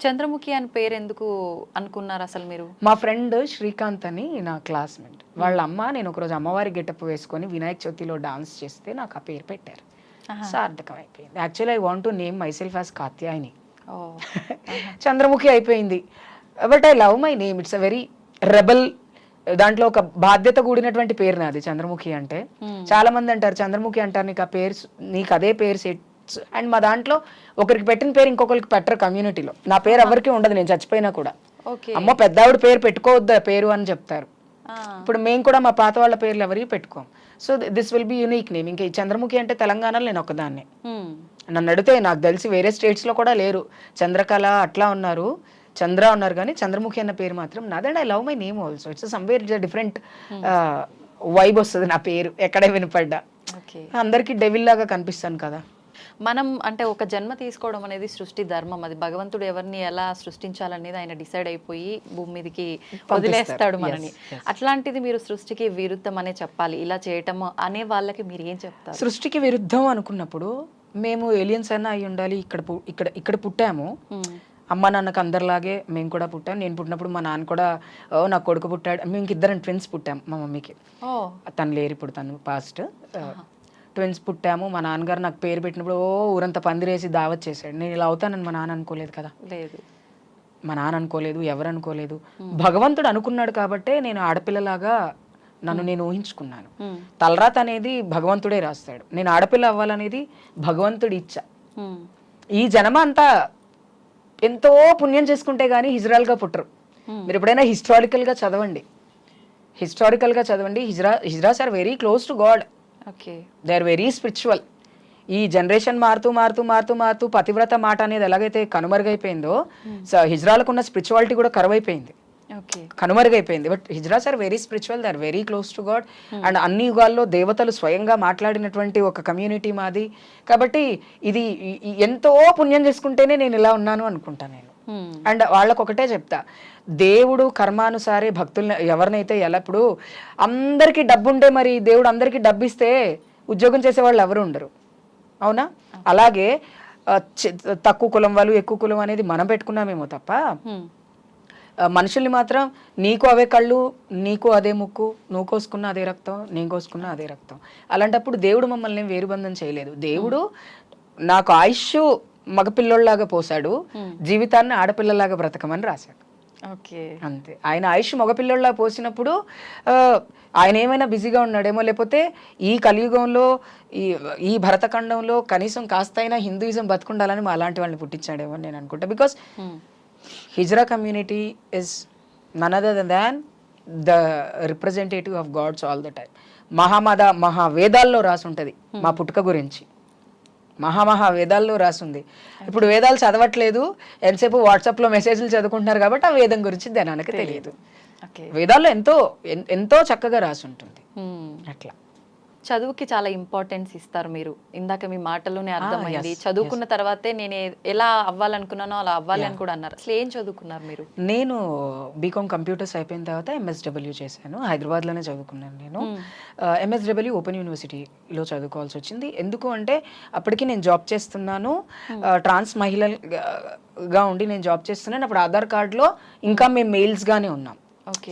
చంద్రముఖి అని పేరు ఎందుకు అనుకున్నారు అసలు మీరు? మా ఫ్రెండ్ శ్రీకాంత్ అని నా క్లాస్మేట్, వాళ్ళ అమ్మ నేను ఒకరోజు అమ్మవారి గెటప్ వేసుకొని వినాయక చవితిలో డాన్స్ చేస్తే నాకు ఆ పేరు పెట్టారు. సార్థకం అయిపోయింది. Actually I want to name myself as Katyayani. Chandramukhi అయిపోయింది. But I love my name. It's a very rebel, దాంట్లో ఒక బాధ్యత కూడినటువంటి పేరు నాది చంద్రముఖి అంటే. చాలా మంది అంటారు చంద్రముఖి అంటారు, నీకు ఆ పేరు, నీకు అదే పేరు సెట్. అండ్ మా దాంట్లో ఒకరికి పెట్టిన పేరు ఇంకొకరికి పెట్టరు కమ్యూనిటీలో. నా పేరు ఎవరికి ఉండదు, నేను చచ్చిపోయినా కూడా. అమ్మ పెద్దావిడ పేరు పెట్టుకోవద్దా పేరు అని చెప్తారు. ఇప్పుడు మేము కూడా మా పాత వాళ్ళ పేర్లు ఎవరికి పెట్టుకోం. So this will be unique name. ఇంకా ఈ చంద్రముఖి అంటే తెలంగాణలో నేను ఒకదాన్ని. నన్ను అడిగితే నాకు తెలిసి వేరే స్టేట్స్లో కూడా లేరు. చంద్రకళ అట్లా ఉన్నారు, చంద్ర ఉన్నారు, కానీ చంద్రముఖి అన్న పేరు మాత్రం నాది. And I love my name also. It's somewhere different vibe వస్తుంది నా పేరు ఎక్కడే వినపడ్డా. అందరికీ డెవిల్ లాగా కనిపిస్తాను కదా. మనం అంటే ఒక జన్మ తీసుకోవడం అనేది సృష్టి ధర్మం. అది భగవంతుడు ఎవరిని ఎలా సృష్టించాలనేది ఆయన డిసైడ్ అయిపోయి భూమి మీదకి వదిలేస్తాడు మనని. అట్లాంటిది మీరు సృష్టికి విరుద్ధం అనే చెప్పాలి, ఇలా చేయటం అనే వాళ్ళకి మీరు ఏం చెప్తారు? సృష్టికి విరుద్ధం అనుకున్నప్పుడు మేము ఏలియన్స్ అన్నా అయి ఉండాలి. ఇక్కడ పుట్టాము, అమ్మ నాన్నకు అందరిలాగే మేము కూడా పుట్టాం. నేను పుట్టినప్పుడు మా నాన్న కూడా నా కొడుకు పుట్టాడు. మేము ఇద్దరం ట్విన్స్ పుట్టాము. మా మమ్మీకి తను లేరు ఇప్పుడు, తను పాస్ట్. ట్విన్స్ పుట్టాము. మా నాన్నగారు నాకు పేరు పెట్టినప్పుడు ఊరంతా పందిరేసి దావత్ చేశాడు. నేను ఇలా అవుతానని మా నాన్న అనుకోలేదు కదా. లేదు, మా నాన్న అనుకోలేదు, ఎవరు అనుకోలేదు. భగవంతుడు అనుకున్నాడు కాబట్టే నేను ఆడపిల్లలాగా నన్ను నేను ఊహించుకున్నాను. తలరాత అనేది భగవంతుడే రాస్తాడు. నేను ఆడపిల్ల అవ్వాలనేది భగవంతుడి ఇచ్చ. ఈ జన్మ అంతా ఎంతో పుణ్యం చేసుకుంటే గానీ హిజ్రాల్గా పుట్టరు. మీరు ఎప్పుడైనా హిస్టారికల్గా చదవండి, hijras are very close to God. They are very spiritual. ఈ జనరేషన్ మారుతూ పతివ్రత మాట అనేది ఎలాగైతే కనుమరుగైపోయిందో, హిజ్రాలకు ఉన్న స్పిరిచువాలిటీ కూడా కరువైపోయింది, కనుమరుగైపోయింది. But hijras are very spiritual, they are very close to God. And అన్ని యుగాల్లో దేవతలు స్వయంగా మాట్లాడినటువంటి ఒక కమ్యూనిటీ మాది. కాబట్టి ఇది ఎంతో పుణ్యం చేసుకుంటేనే నేను ఇలా ఉన్నాను అనుకుంటా నేను. అండ్ వాళ్ళకు ఒకటే చెప్తా, దేవుడు కర్మానుసారే భక్తుల్ని ఎవరినైతే ఇప్పుడు అందరికీ డబ్బు ఉంటే మరి దేవుడు అందరికీ డబ్బు ఇస్తే ఉద్యోగం చేసే వాళ్ళు ఎవరు ఉండరు, అవునా? అలాగే తక్కువ కులం వాళ్ళు ఎక్కువ కులం అనేది మనం పెట్టుకున్నామేమో తప్ప మనుషుల్ని మాత్రం నీకు అవే కళ్ళు, నీకు అదే ముక్కు, నువ్వు కోసుకున్న అదే రక్తం, నేను కోసుకున్న అదే రక్తం. అలాంటప్పుడు దేవుడు మమ్మల్ని వేరుబంధం చేయలేదు. దేవుడు నాకు ఆయుష్ మగపిల్లోళ్ళలాగా పోసాడు, జీవితాన్ని ఆడపిల్లలాగా బ్రతకమని రాశాడు. అంతే. ఆయన ఆయుష్ మగపిల్లోళ్ళ పోసినప్పుడు ఆయన ఏమైనా బిజీగా ఉన్నాడేమో, లేకపోతే ఈ కలియుగంలో ఈ భరతఖండంలో కనీసం కాస్తైనా హిందూయిజం బతుకుండాలని మా అలాంటి వాళ్ళని పుట్టించాడేమో అని నేను అనుకుంటా. Because hijra community is none other than the representative of gods all the time. మహావేదాల్లో రాసి ఉంటుంది మా పుట్టుక గురించి, వేదాల్లో రాసింది. ఇప్పుడు వేదాలు చదవట్లేదు, ఎంతసేపు వాట్సాప్లో మెసేజ్లు చదువుకుంటున్నారు కాబట్టి ఆ వేదం గురించి జనానికి తెలియదు. వేదాల్లో ఎంతో చక్కగా రాసి ఉంటుంది. అట్లా చదువుకి చాలా ఇంపార్టెన్స్ ఇస్తారు మీరు. ఇందాక మీ మాటలోనే అర్థమైంది. చదువుకున్న తర్వాతే నేను ఎలా అవ్వాలనుకున్నానో అలా అవ్వాలి అని కూడా అన్నారు. అసలు ఏం చదువుకున్నారు మీరు? నేను బీకామ్ కంప్యూటర్స్ అయిపోయిన తర్వాత MSW చేశాను. హైదరాబాద్లోనే చదువుకున్నాను నేను. MSW ఓపెన్ యూనివర్సిటీలో చదువుకోవాల్సి వచ్చింది. ఎందుకు అంటే అప్పటికి నేను జాబ్ చేస్తున్నాను, ట్రాన్స్ మహిళగా ఉండి నేను జాబ్ చేస్తున్నాను. అప్పుడు ఆధార్ కార్డులో ఇంకా మేము మెయిల్స్గానే ఉన్నాం,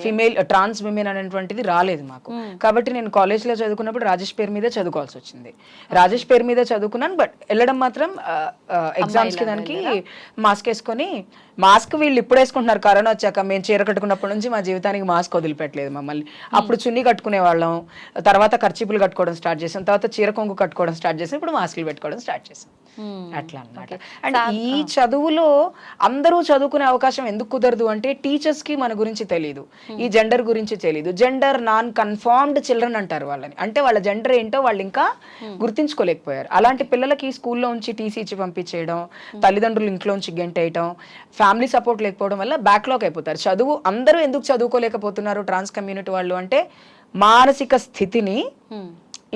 ఫీమేల్ ట్రాన్స్ విమెన్ అనేటువంటిది రాలేదు మాకు. కాబట్టి నేను కాలేజ్లో చదువుకున్నప్పుడు రాజేష్ పేరు మీద చదువుకోవాల్సి వచ్చింది. రాజేష్ పేరు మీద చదువుకున్నాను. బట్ వెళ్ళడం మాత్రం ఎగ్జామ్స్కి దానికి మాస్క్ వేసుకొని, మాస్క్ వీళ్ళు ఇప్పుడు వేసుకుంటున్నారు కరోనా వచ్చాక. మేము చీర కట్టుకున్నప్పటి నుంచి మా జీవితానికి మాస్క్ వదిలిపెట్టలేదు మమ్మల్ని. అప్పుడు చున్నీ కట్టుకునే వాళ్ళం, తర్వాత కర్చీపులు కట్టుకోవడం స్టార్ట్ చేసాం, తర్వాత చీర కొంగు కట్టుకోవడం స్టార్ట్ చేసాం, ఇప్పుడు మాస్కులు పెట్టుకోవడం స్టార్ట్ చేసాం. అట్లా అన్నమాట. అండ్ ఈ చదువులో అందరూ చదువుకునే అవకాశం ఎందుకు కుదరదు అంటే టీచర్స్కి మన గురించి తెలియదు, ఈ జెండర్ గురించి తెలియదు. జెండర్ నాన్ కన్ఫర్మ్డ్ చిల్డ్రన్ అంటారు వాళ్ళని. అంటే వాళ్ళ జెండర్ ఏంటో వాళ్ళు ఇంకా గుర్తించుకోలేకపోయారు. అలాంటి పిల్లలకి స్కూల్లో ఉంచి టీసీ ఇచ్చి పంపించేయడం, తల్లిదండ్రులు ఇంట్లో ఉంచి గెంటేయడం, ఫ్యామిలీ సపోర్ట్ లేకపోవడం వల్ల బ్యాక్లాగ్ అయిపోతారు. చదువు అందరూ ఎందుకు చదువుకోలేకపోతున్నారు ట్రాన్స్ కమ్యూనిటీ వాళ్ళు అంటే మానసిక స్థితిని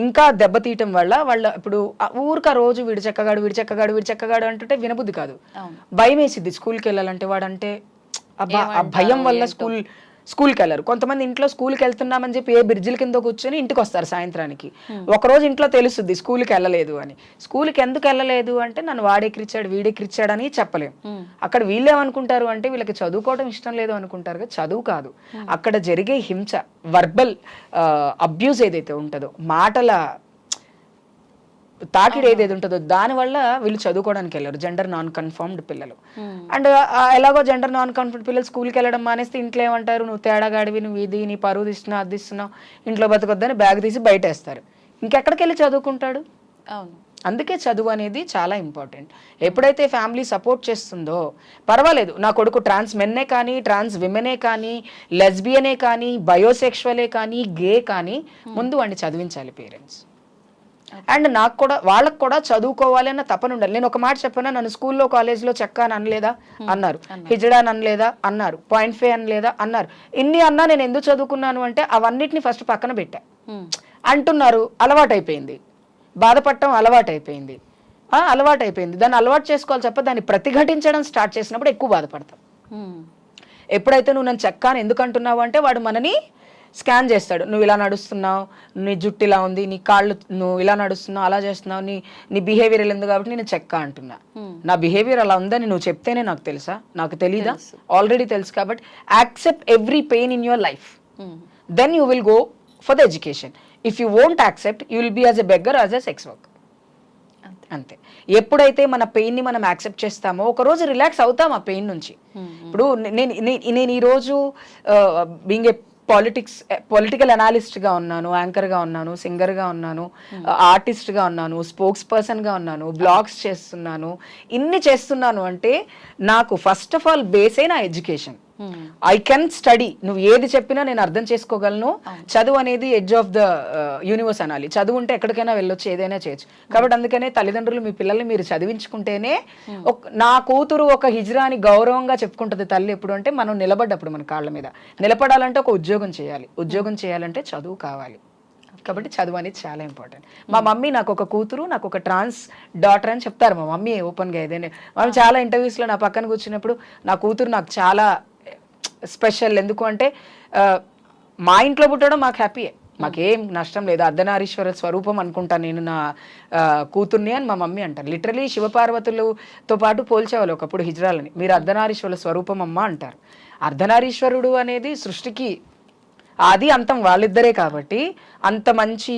ఇంకా దెబ్బతీయటం వల్ల. వాళ్ళ ఇప్పుడు ఊరిక రోజు విడిచెక్కగాడు అంటుంటే వినబుద్ధి కాదు, భయం వేసిద్ది స్కూల్కి వెళ్ళాలంటే. వాడంటే ఆ భయం వల్ల స్కూల్కి వెళ్ళరు. కొంతమంది ఇంట్లో స్కూల్కి వెళ్తున్నామని చెప్పి ఏ బ్రిడ్జిల కింద కూర్చొని ఇంటికి వస్తారు సాయంత్రానికి. ఒకరోజు ఇంట్లో తెలుస్తుంది స్కూల్కి వెళ్ళలేదు అని. స్కూల్కి ఎందుకు వెళ్ళలేదు అంటే నన్ను వాడెక్కిరిచ్చాడు వీడెక్కిరిచ్చాడు అని చెప్పలేము. అక్కడ వీళ్ళు ఏమనుకుంటారు అంటే వీళ్ళకి చదువుకోవడం ఇష్టం లేదు అనుకుంటారు కదా, చదువు కాదు, అక్కడ జరిగే హింస, వర్బల్ అబ్యూజ్ ఏదైతే ఉంటుందో, మాటల తాకిడి ఏదైతే ఉంటుందో దానివల్ల వీళ్ళు చదువుకోవడానికి వెళ్ళారు, జెండర్ నాన్ కన్ఫర్మ్డ్ పిల్లలు. అండ్ ఎలాగో జెండర్ నాన్ కన్ఫర్మ్డ్ పిల్లలు స్కూల్కి వెళ్ళడం మానేస్తే ఇంట్లో ఏమంటారు, నువ్వు తేడాగాడివి, నువ్వు ఇది, నీ పరువు తీస్తున్నావు, అది తీస్తున్నావు, ఇంట్లో బతకొద్దని బ్యాగ్ తీసి బయట వేస్తారు. ఇంకెక్కడికి వెళ్ళి చదువుకుంటాడు? అవును. అందుకే చదువు అనేది చాలా ఇంపార్టెంట్. ఎప్పుడైతే ఫ్యామిలీ సపోర్ట్ చేస్తుందో పర్వాలేదు, నా కొడుకు ట్రాన్స్ మెన్నే కానీ, ట్రాన్స్ విమెనే కానీ, లెస్బియనే కానీ, బయోసెక్షువలే కానీ, గే కానీ, ముందు వాడిని చదివించాలి పేరెంట్స్. అండ్ నాకు కూడా వాళ్ళకు కూడా చదువుకోవాలి అన్న తపన ఉండాలి. నేను ఒక మాట చెప్పాను, నన్ను స్కూల్లో కాలేజ్లో చెక్క అని అనలేదా అన్నారు, హిజడా అని అనలేదా అన్నారు, పాయింట్ ఫైవ్ అనలేదా అన్నారు. ఇన్ని అన్నా నేను ఎందుకు చదువుకున్నాను అంటే అవన్నిటిని ఫస్ట్ పక్కన పెట్టా. అంటున్నారు, అలవాటైపోయింది, బాధపడటం అలవాటైపోయింది, దాన్ని అలవాటు చేసుకోవాలి తప్ప దాన్ని ప్రతిఘటించడం స్టార్ట్ చేసినప్పుడు ఎక్కువ బాధపడతాం. ఎప్పుడైతే నువ్వు నన్ను చెక్క అని ఎందుకు అంటున్నావు అంటే వాడు మనని స్కాన్ చేస్తాడు. నువ్వు ఇలా నడుస్తున్నావు, నీ జుట్టు ఇలా ఉంది, నీ కాళ్ళు, నువ్వు ఇలా నడుస్తున్నావు, అలా చేస్తున్నావు, నీ బిహేవియర్ ఇలా ఉంది కాబట్టి నేను చెక్క అంటున్నా. నా బిహేవియర్ అలా ఉందని నువ్వు చెప్తేనే నాకు తెలుసా? నాకు తెలీదా? ఆల్రెడీ తెలుసు. కాబట్టి accept every pain in your life, then you will go for the education. If you won't accept you will be as a beggar, as a sex work. అంతే. ఎప్పుడైతే మన పెయిన్ని మనం యాక్సెప్ట్ చేస్తామో ఒకరోజు రిలాక్స్ అవుతాం ఆ పెయిన్ నుంచి. ఇప్పుడు నేను ఈరోజు బీయింగ్ ఏ పొలిటికల్ అనాలిస్ట్గా ఉన్నాను, యాంకర్గా ఉన్నాను, సింగర్గా ఉన్నాను, ఆర్టిస్ట్గా ఉన్నాను, స్పోక్స్ పర్సన్గా ఉన్నాను, బ్లాగ్స్ చేస్తున్నాను, ఇన్ని చేస్తున్నాను అంటే నాకు ఫస్ట్ ఆఫ్ ఆల్ బేసే నా ఎడ్యుకేషన్. I can study. నువ్వు ఏది చెప్పినా నేను అర్థం చేసుకోగలను. చదువు అనేది ఎడ్జ్ ఆఫ్ ద యూనివర్స్ అనాలి. చదువు ఉంటే ఎక్కడికైనా వెళ్ళొచ్చు, ఏదైనా చేయొచ్చు. కాబట్టి అందుకనే తల్లిదండ్రులు మీ పిల్లల్ని మీరు చదివించుకుంటేనే, నా కూతురు ఒక హిజ్రా అని గౌరవంగా చెప్పుకుంటుంది తల్లి. ఎప్పుడు అంటే మనం నిలబడ్డప్పుడు, మన కాళ్ళ మీద నిలబడాలంటే ఒక ఉద్యోగం చేయాలి, ఉద్యోగం చేయాలంటే చదువు కావాలి. కాబట్టి చదువు అనేది చాలా ఇంపార్టెంట్. మా మమ్మీ నాకు ఒక కూతురు, నాకు ఒక ట్రాన్స్ డాటర్ అని చెప్తారు మా మమ్మీ ఓపెన్గా. ఏదైనా మనం చాలా ఇంటర్వ్యూస్లో నా పక్కన కూర్చున్నప్పుడు నా కూతురు నాకు చాలా స్పెషల్. ఎందుకు అంటే మా ఇంట్లో పుట్టడం మాకు హ్యాపీయే, మాకేం నష్టం లేదు. అర్ధనారీశ్వర స్వరూపం అనుకుంటాను నేను నా కూతుర్ని అని మా మమ్మీ అంటారు. లిటరలీ శివపార్వతులతో పాటు పోల్చేవాళ్ళు ఒకప్పుడు హిజ్రాలని. మీరు అర్ధనారీశ్వరుల స్వరూపం అమ్మ అంటారు. అర్ధనారీశ్వరుడు అనేది సృష్టికి అది అంతం వాళ్ళిద్దరే. కాబట్టి అంత మంచి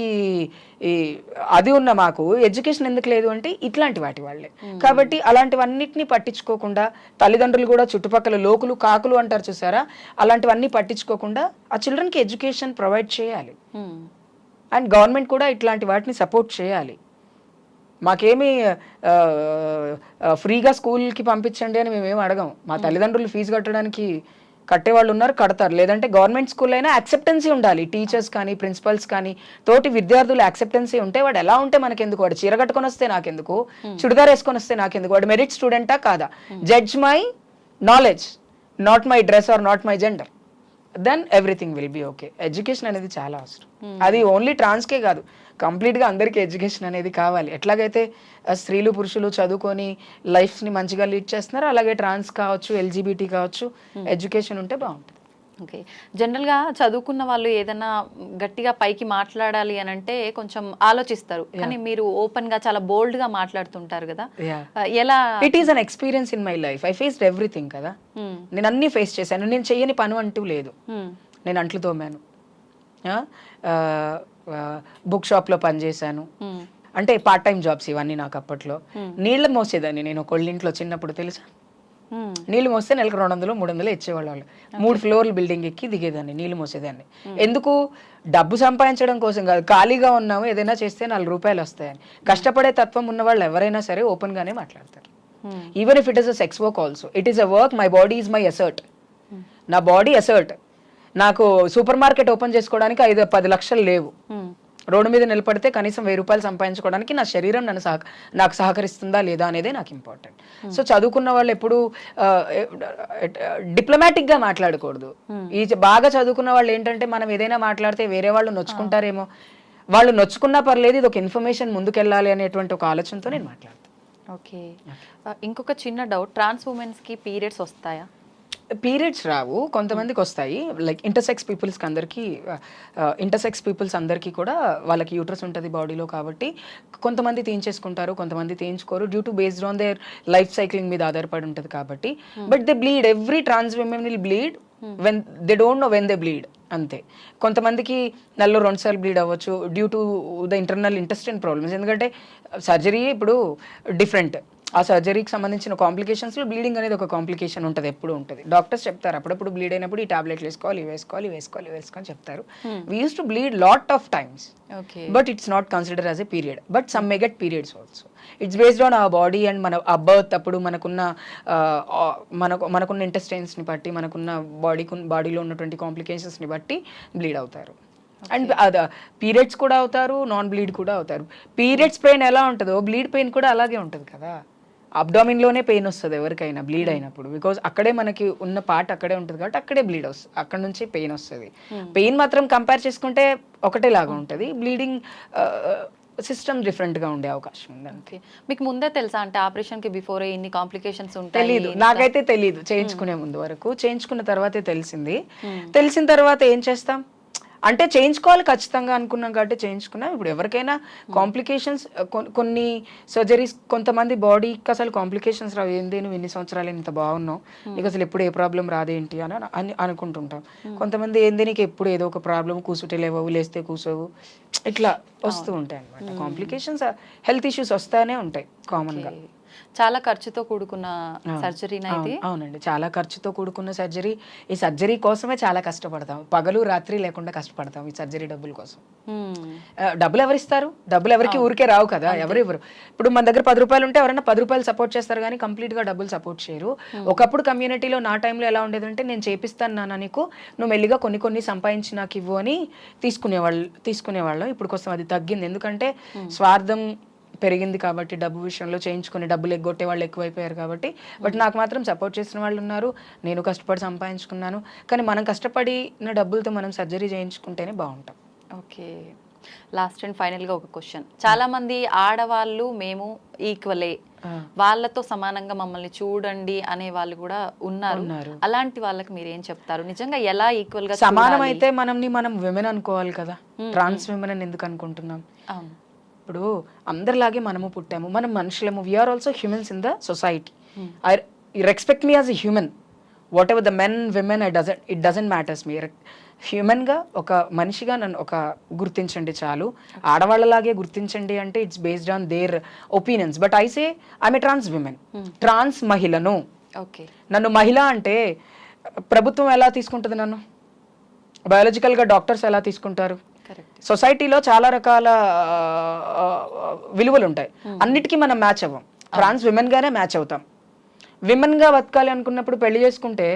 అది ఉన్న మాకు ఎడ్యుకేషన్ ఎందుకు లేదు అంటే ఇట్లాంటి వాటి వాళ్ళే. కాబట్టి అలాంటివన్నిటిని పట్టించుకోకుండా తల్లిదండ్రులు కూడా, చుట్టుపక్కల లోకులు కాకులు అంటారు చూసారా, అలాంటివన్నీ పట్టించుకోకుండా ఆ చిల్డ్రన్కి ఎడ్యుకేషన్ ప్రొవైడ్ చేయాలి. అండ్ గవర్నమెంట్ కూడా ఇట్లాంటి వాటిని సపోర్ట్ చేయాలి. మాకేమీ ఫ్రీగా స్కూల్కి పంపించండి అని మేమేం అడగం. మా తల్లిదండ్రులు ఫీజు కట్టడానికి కట్టేవాళ్ళు ఉన్నారు, కడతారు. లేదంటే గవర్నమెంట్ స్కూల్ అయినా యాక్సెప్టెన్సీ ఉండాలి. టీచర్స్ కానీ, ప్రిన్సిపల్స్ కానీ, తోటి విద్యార్థులు యాక్సెప్టెన్సీ ఉంటే వాడు ఎలా ఉంటే మనకెందుకు, వాడు చీర కట్టుకొని వస్తే నాకెందుకు, చుడిదార్ వేసుకొని వస్తే నాకెందుకు, వాడు మెరిట్ స్టూడెంటా కాదా, judge my knowledge, not my dress or not my gender, then everything will be okay. Education అనేది చాలా అవసరం. అది ఓన్లీ ట్రాన్స్కే కాదు, కంప్లీట్గా అందరికీ ఎడ్యుకేషన్ అనేది కావాలి. ఎట్లాగైతే స్త్రీలు పురుషులు చదువుకొని లైఫ్ని మంచిగా లీడ్ చేస్తున్నారో అలాగే ట్రాన్స్ కావచ్చు, ఎల్జీబీటీ కావచ్చు, ఎడ్యుకేషన్ ఉంటే బాగుంటుంది. ఓకే. జనరల్గా చదువుకున్న వాళ్ళు ఏదైనా గట్టిగా పైకి మాట్లాడాలి అని అంటే కొంచెం ఆలోచిస్తారు, కానీ మీరు ఓపెన్గా చాలా బోల్డ్గా మాట్లాడుతుంటారు కదా, ఎలా? It is an experience in my life. I faced everything కదా, నేను అన్ని ఫేస్ చేశాను. నేను చెయ్యని పని అంటూ లేదు. నేను అంట్లు తోమాను, బుక్ షాప్లో పనిచేశాను, అంటే పార్ట్ టైం జాబ్స్ ఇవన్నీ. నాకు అప్పట్లో నీళ్ళు మోసేదాన్ని నేను ఒకళ్ళింట్లో చిన్నప్పుడు, తెలుసా? నీళ్ళు మోస్తే నెలకు 200, 300 ఇచ్చేవాళ్ళు. 3 ఫ్లోర్లు బిల్డింగ్ ఎక్కి దిగేదాన్ని, నీళ్ళు మోసేదాన్ని. ఎందుకు? డబ్బు సంపాదించడం కోసం కాదు, ఖాళీగా ఉన్నాము ఏదైనా చేస్తే 4 రూపాయలు వస్తాయని. కష్టపడే తత్వం ఉన్న వాళ్ళు ఎవరైనా సరే ఓపెన్ గానే మాట్లాడతారు. Even if it is a sex work also, it is a work. My body is my asset. నా బాడీ అసర్ట్. నాకు సూపర్ మార్కెట్ ఓపెన్ చేసుకోవడానికి 5-10 లక్షలు లేవు. రోడ్డు మీద నిలబడితే కనీసం 1000 రూపాయలు సంపాదించుకోవడానికి నా శరీరం నాకు సహకరిస్తుందా లేదా అనేదే నాకు ఇంపార్టెంట్. సో చదువుకున్న వాళ్ళు ఎప్పుడు డిప్లొమాటిక్ గా మాట్లాడకూడదు. ఈ బాగా చదువుకున్న వాళ్ళు ఏంటంటే మనం ఏదైనా మాట్లాడితే వేరే వాళ్ళు నొచ్చుకుంటారేమో, వాళ్ళు నొచ్చుకున్నా పర్లేదు, ఇది ఒక ఇన్ఫర్మేషన్ ముందుకెళ్ళాలి అనేటువంటి ఒక ఆలోచనతో నేను మాట్లాడతాను. ఓకే. ఇంకొక చిన్న డౌట్, ట్రాన్స్ ఉమెన్స్ కి పీరియడ్స్ వస్తాయా? పీరియడ్స్ రావు, కొంతమందికి వస్తాయి. లైక్ ఇంటర్సెక్స్ పీపుల్స్ అందరికీ కూడా వాళ్ళకి యూట్రస్ ఉంటుంది బాడీలో, కాబట్టి కొంతమంది తీయించేసుకుంటారు, కొంతమంది తీయించుకోరు, due to based on their life cycling మీద ఆధారపడి ఉంటుంది కాబట్టి. But they bleed, every trans women will bleed when they don't know when they bleed, అంతే. కొంతమందికి నెలలో 2 సార్లు బ్లీడ్ అవ్వచ్చు due to the internal intestine problems. ఎందుకంటే సర్జరీ ఇప్పుడు డిఫరెంట్, ఆ సర్జరీకి సంబంధించిన కాంప్లికేషన్స్లో బ్లీడింగ్ అనేది ఒక కాంప్లికేషన్ ఉంటుంది, ఎప్పుడు ఉంటుంది. డాక్టర్స్ చెప్తారు అప్పుడప్పుడు బ్లీడ్ అయినప్పుడు ఈ టాబ్లెట్లు వేసుకోవాలి, వేసుకోవాలి చెప్తారు. We use to bleed lot of times, but it's not consider as a period. But some may get periods also. It's based on our body and మన ఆ బర్త్ అప్పుడు మనకున్న ఇంటెస్టైన్స్ని బట్టి, మనకున్న బాడీలో ఉన్నటువంటి కాంప్లికేషన్స్ని బట్టి బ్లీడ్ అవుతారు. అండ్ పీరియడ్స్ కూడా అవుతారు, నాన్ బ్లీడ్ కూడా అవుతారు. పీరియడ్స్ పెయిన్ ఎలా ఉంటుందో బ్లీడ్ పెయిన్ కూడా అలాగే ఉంటుంది కదా. అబ్డామిన్లోనే పెయిన్ వస్తుంది ఎవరికైనా బ్లీడ్ అయినప్పుడు, బికాజ్ అక్కడే మనకి ఉన్న పార్ట్ అక్కడే ఉంటుంది కాబట్టి అక్కడే బ్లీడ్ వస్తుంది, అక్కడ నుంచి పెయిన్ వస్తుంది. పెయిన్ మాత్రం కంపేర్ చేసుకుంటే ఒకటేలాగా ఉంటుంది, బ్లీడింగ్ సిస్టమ్ డిఫరెంట్గా ఉండే అవకాశం ఉంది. ఓకే, మీకు ముందే తెలుసా అంటే ఆపరేషన్కి బిఫోర్ ఇన్ని కాంప్లికేషన్స్ ఉంటాయి? తెలీదు, నాకైతే తెలీదు. చేయించుకునే ముందు వరకు, చేయించుకున్న తర్వాతే తెలిసింది. తెలిసిన తర్వాత ఏం చేస్తాం అంటే చేయించుకోవాలి ఖచ్చితంగా అనుకున్నాం కాబట్టి చేయించుకున్నాం. ఇప్పుడు ఎవరికైనా కాంప్లికేషన్స్, కొన్ని సర్జరీస్, కొంతమంది బాడీకి అసలు కాంప్లికేషన్స్ రావు, ఏంది నువ్వు ఇన్ని సంవత్సరాలు ఇంత బాగున్నావు, నీకు అసలు ఎప్పుడు ఏ ప్రాబ్లం రాదేంటి అని అనుకుంటుంటాం. కొంతమంది ఏంది నీకు ఎప్పుడు ఏదో ఒక ప్రాబ్లం, కూసుంటే లేవవు, లేస్తే కూసోవు, ఇట్లా వస్తూ ఉంటాయి అనమాట. కాంప్లికేషన్స్, హెల్త్ ఇష్యూస్ వస్తానే ఉంటాయి కామన్గా. చాలా ఖర్చుతో కూడుకున్న సర్జరీ. అవునండి, చాలా ఖర్చుతో కూడుకున్న సర్జరీ. ఈ సర్జరీ కోసమే చాలా కష్టపడతాం, పగలు రాత్రి లేకుండా కష్టపడతాం ఈ సర్జరీ డబ్బుల కోసం. డబ్బులు ఎవరిస్తారు? డబ్బులు ఎవరికి ఊరికే రావు కదా, ఎవరు ఇవ్వరు. ఇప్పుడు మన దగ్గర 10 రూపాయలు ఉంటే ఎవరైనా 10 రూపాయలు సపోర్ట్ చేస్తారు కానీ కంప్లీట్గా డబ్బులు సపోర్ట్ చేయరు. ఒకప్పుడు కమ్యూనిటీలో నా టైంలో ఎలా ఉండేదంటే, నేను చేపిస్తాను నాన్న నీకు, నువ్వు మెల్లిగా కొన్ని సంపాదించి నాకు ఇవ్వు అని తీసుకునేవాళ్ళం. ఇప్పుడు కోసం అది తగ్గింది, ఎందుకంటే స్వార్థం పెరిగింది కాబట్టి, డబ్బు విషయంలో చేయించుకుని డబ్బులు ఎగ్గొట్టే వాళ్ళు ఎక్కువైపోయారు కాబట్టి. బట్ నాకు మాత్రం సపోర్ట్ చేసిన వాళ్ళు ఉన్నారు, నేను కష్టపడి సంపాదించుకున్నాను. కానీ మనం కష్టపడిన డబ్బులతో మనం సర్జరీ చేయించుకుంటేనే బాగుంటాం. ఓకే, లాస్ట్ అండ్ ఫైనల్గా ఒక క్వశ్చన్. చాలా మంది ఆడవాళ్ళు మేము ఈక్వలే, వాళ్ళతో సమానంగా మమ్మల్ని చూడండి అనే వాళ్ళు కూడా ఉన్నారు. అలాంటి వాళ్ళకి మీరు ఏం చెప్తారు? నిజంగా ఎలా ఈక్వల్ గా సమానం అయితే మనం విమెన్ అనుకోవాలి కదా, ట్రాన్స్ విమెన్ అని ఎందుకు అనుకుంటున్నాం? ఇప్పుడు అందరిలాగే మనము పుట్టాము, మనం మనుషులము, we are also humans in the society. I respect me as a human, whatever the men women, it doesn't matters me. హ్యూమన్గా ఒక మనిషిగా నన్ను గుర్తించండి చాలు. ఆడవాళ్ళలాగే గుర్తించండి అంటే it's based on their opinions. But I say I'm a trans women, trans మహిళను. నన్ను మహిళ అంటే ప్రభుత్వం ఎలా తీసుకుంటుంది, నన్ను బయాలజికల్గా డాక్టర్స్ ఎలా తీసుకుంటారు? సొసైటీలో చాలా రకాల విలువలు ఉంటాయి, అన్నిటికీ మనం మ్యాచ్ అవ్వం. ట్రాన్స్ విమెన్ గానే మ్యాచ్ అవుతాం. విమెన్ గా బతకాలి అనుకున్నప్పుడు పెళ్లి చేసుకుంటే,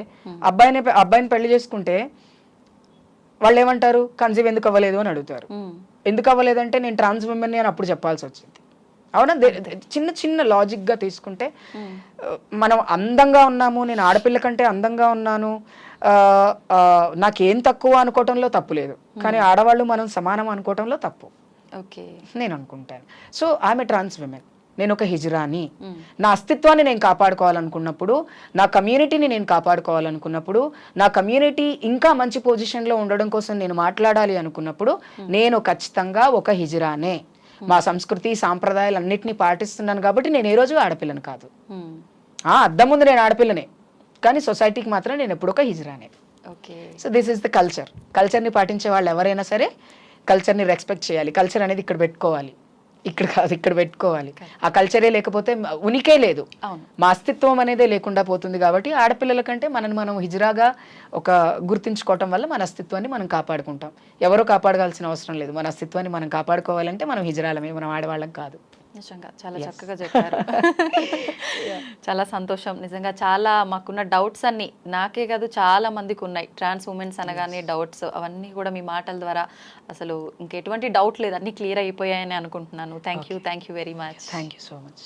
అబ్బాయిని పెళ్లి చేసుకుంటే వాళ్ళు ఏమంటారు, కన్సీవ్ ఎందుకు అవ్వలేదు అని అడుగుతారు. ఎందుకు అవ్వలేదంటే నేను ట్రాన్స్ విమెన్ అని అప్పుడు చెప్పాల్సి వచ్చింది. అవునా? చిన్న లాజిక్గా తీసుకుంటే, మనం అందంగా ఉన్నాము, నేను ఆడపిల్ల కంటే అందంగా ఉన్నాను, నాకేం తక్కువ అనుకోవటంలో తప్పు లేదు, కానీ ఆడవాళ్ళు మనం సమానం అనుకోవటంలో తప్పు నేను అనుకుంటాను. సో ఆమె ట్రాన్స్ విమెన్, నేను ఒక హిజ్రాని. నా అస్తిత్వాన్ని నేను కాపాడుకోవాలనుకున్నప్పుడు, నా కమ్యూనిటీని నేను కాపాడుకోవాలనుకున్నప్పుడు, నా కమ్యూనిటీ ఇంకా మంచి పొజిషన్లో ఉండడం కోసం నేను మాట్లాడాలి అనుకున్నప్పుడు, నేను ఖచ్చితంగా ఒక హిజ్రానే. మా సంస్కృతి సాంప్రదాయాలు అన్నింటినీ పాటిస్తున్నాను కాబట్టి నేను ఏ రోజు ఆడపిల్లని కాదు. అద్దం ముందు నేను ఆడపిల్లనే, కానీ సొసైటీకి మాత్రం నేను ఎప్పుడు ఒక హిజ్రానే. So this is the culture. కల్చర్ని పాటించే వాళ్ళు ఎవరైనా సరే కల్చర్ని రెస్పెక్ట్ చేయాలి. కల్చర్ అనేది ఇక్కడ పెట్టుకోవాలి, ఇక్కడ కాదు, ఇక్కడ పెట్టుకోవాలి. ఆ కల్చరే లేకపోతే ఉనికే లేదు, మా అస్తిత్వం అనేదే లేకుండా పోతుంది. కాబట్టి ఆడపిల్లల కంటే మనం హిజ్రాగా ఒక గుర్తించుకోవటం వల్ల మన అస్తిత్వాన్ని మనం కాపాడుకుంటాం. ఎవరో కాపాడగాల్సిన అవసరం లేదు. మన అస్తిత్వాన్ని మనం కాపాడుకోవాలంటే మనం హిజ్రాలమే, మనం ఆడవాళ్ళం కాదు. నిజంగా చాలా చక్కగా చెప్పారు. చాలా సంతోషం. నిజంగా చాలా మాకున్న డౌట్స్ అన్ని, నాకే కాదు చాలా మందికి ఉన్నాయి. ట్రాన్స్ ఉమెన్స్ అనగానే డౌట్స్ అవన్నీ కూడా మీ మాటల ద్వారా అసలు ఇంకెటువంటి డౌట్ లేదు, అన్ని క్లియర్ అయిపోయాయని అనుకుంటున్నాను. Thank you very much. Thank you so much.